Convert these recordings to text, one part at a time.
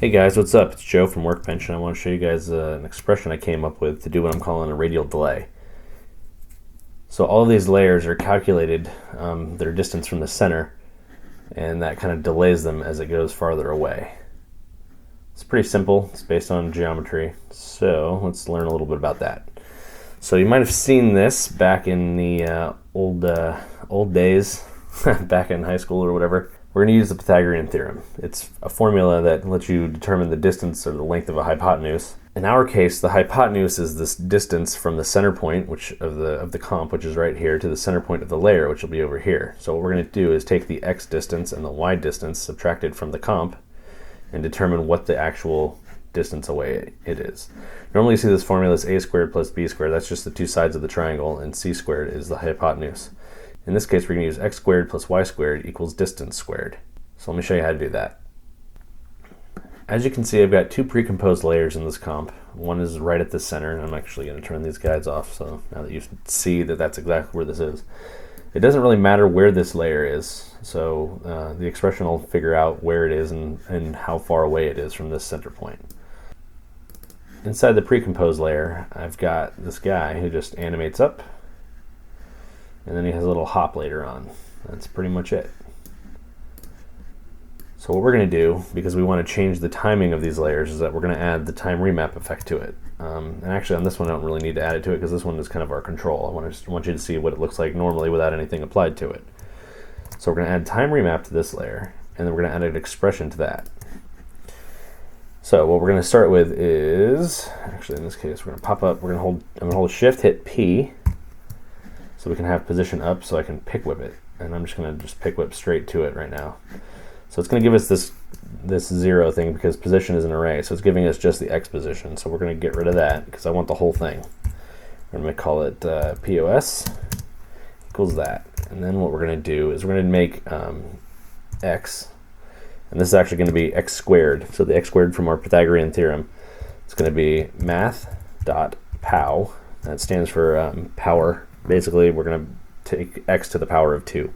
Hey guys, what's up? It's Joe from Workbench, and I want to show you guys an expression I came up with to do what I'm calling a radial delay. So all of these layers are calculated, their distance from the center, and that kind of delays them as it goes farther away. It's pretty simple. It's based on geometry. So let's learn a little bit about that. So you might have seen this back in the old days, back in high school or whatever. We're going to use the Pythagorean Theorem. It's a formula that lets you determine the distance or the length of a hypotenuse. In our case, the hypotenuse is this distance from the center point, of the comp, which is right here, to the center point of the layer, which will be over here. So what we're going to do is take the x distance and the y distance subtracted from the comp and determine what the actual distance away it is. Normally you see this formula as a squared plus b squared. That's just the two sides of the triangle, and c squared is the hypotenuse. In this case, we're going to use x squared plus y squared equals distance squared. So let me show you how to do that. As you can see, I've got two precomposed layers in this comp. One is right at the center, and I'm actually going to turn these guys off so now that you see that that's exactly where this is. It doesn't really matter where this layer is, so the expression will figure out where it is and how far away it is from this center point. Inside the precomposed layer, I've got this guy who just animates up, and then he has a little hop later on. That's pretty much it. So what we're going to do, because we want to change the timing of these layers, is that we're going to add the time remap effect to it. And actually on this one I don't really need to add it to it because this one is kind of our control. I want you to see what it looks like normally without anything applied to it. So we're going to add time remap to this layer, and then we're going to add an expression to that. So what we're going to start with is, actually in this case we're going to pop up, I'm going to hold shift, hit P, so we can have position up so I can pick whip it. And I'm just going to pick whip straight to it right now. So it's going to give us this 0 thing because position is an array. So it's giving us just the x position. So we're going to get rid of that because I want the whole thing. We're going to call it POS equals that. And then what we're going to do is we're going to make x, and this is actually going to be x squared. So the x squared from our Pythagorean theorem, it's going to be Math.pow. That stands for power. Basically, we're going to take x to the power of 2.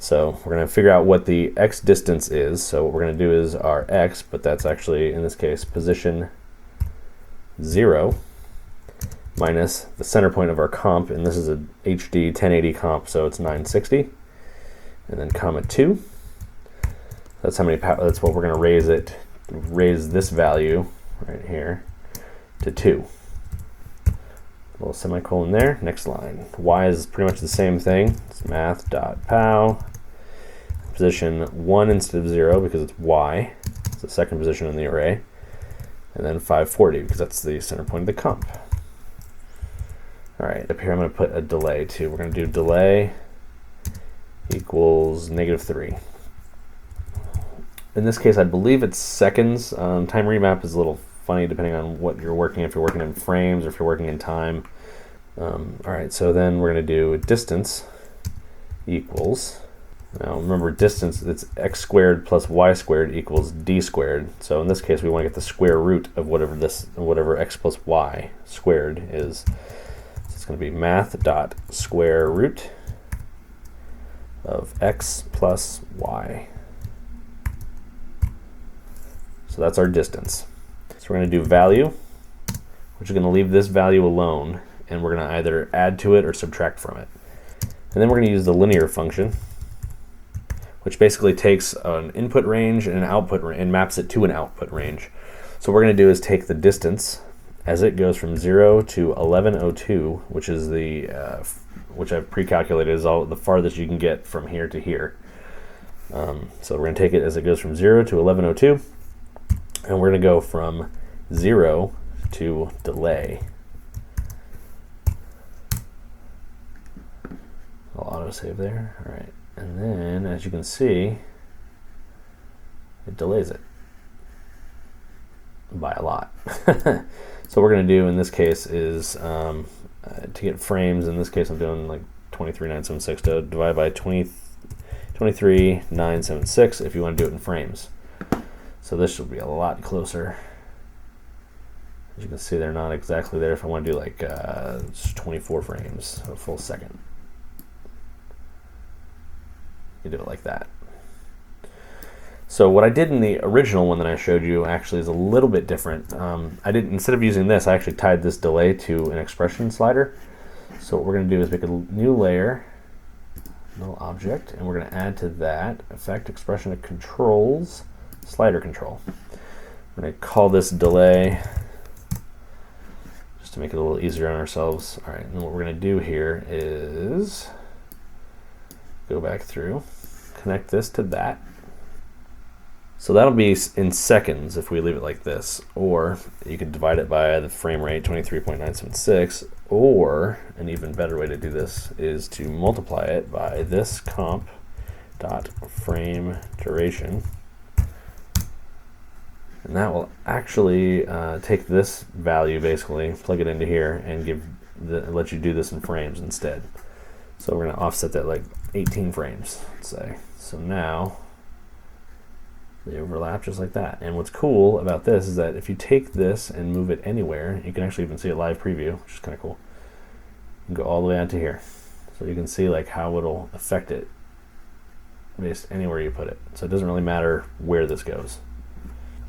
So we're going to figure out what the x distance is. So what we're going to do is our x, but that's actually, in this case, position 0 minus the center point of our comp, and this is a HD 1080 comp, so it's 960, and then comma 2. That's how many that's what we're going to raise this value right here to 2. Little semicolon there. Next line. Y is pretty much the same thing. It's Math.pow. Position 1 instead of 0 because it's Y. It's the second position in the array. And then 540 because that's the center point of the comp. Alright, up here I'm going to put a delay too. We're going to do delay equals -3. In this case, I believe it's seconds. Time remap is a little funny depending on what you're working, if you're working in frames or if you're working in time. Alright, so then we're going to do distance equals, now remember distance, it's x squared plus y squared equals d squared. So in this case we want to get the square root of whatever x plus y squared is. So it's going to be math dot square root of x plus y. So that's our distance. So we're going to do value, which is going to leave this value alone, and we're going to either add to it or subtract from it. And then we're going to use the linear function, which basically takes an input range and an output and maps it to an output range. So what we're going to do is take the distance as it goes from 0 to 1102, which is which I've pre-calculated is the farthest you can get from here to here. So we're going to take it as it goes from 0 to 1102. And we're going to go from 0 to delay. I'll autosave there. All right. And then, as you can see, it delays it by a lot. So what we're going to do in this case is, to get frames, in this case I'm doing like 23976, to divide by 23976 if you want to do it in frames. So this should be a lot closer. As you can see, they're not exactly there. If I want to do like 24 frames, a full second, you do it like that. So what I did in the original one that I showed you actually is a little bit different. Instead of using this, I actually tied this delay to an expression slider. So what we're going to do is make a new layer, null object, and we're going to add to that effect expression of controls, slider control. We're going to call this delay just to make it a little easier on ourselves. All right, and what we're going to do here is go back through, connect this to that. So that'll be in seconds if we leave it like this, or you could divide it by the frame rate, 23.976, or an even better way to do this is to multiply it by thisComp.frameDuration. And that will actually take this value, basically, plug it into here, and let you do this in frames instead. So we're going to offset that like 18 frames, let's say. So now they overlap just like that. And what's cool about this is that if you take this and move it anywhere, you can actually even see a live preview, which is kind of cool. You can go all the way out to here. So you can see like how it'll affect it based anywhere you put it. So it doesn't really matter where this goes.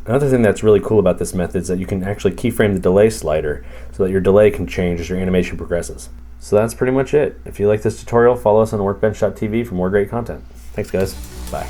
Another thing that's really cool about this method is that you can actually keyframe the delay slider so that your delay can change as your animation progresses. So that's pretty much it. If you like this tutorial, follow us on workbench.tv for more great content. Thanks guys. Bye.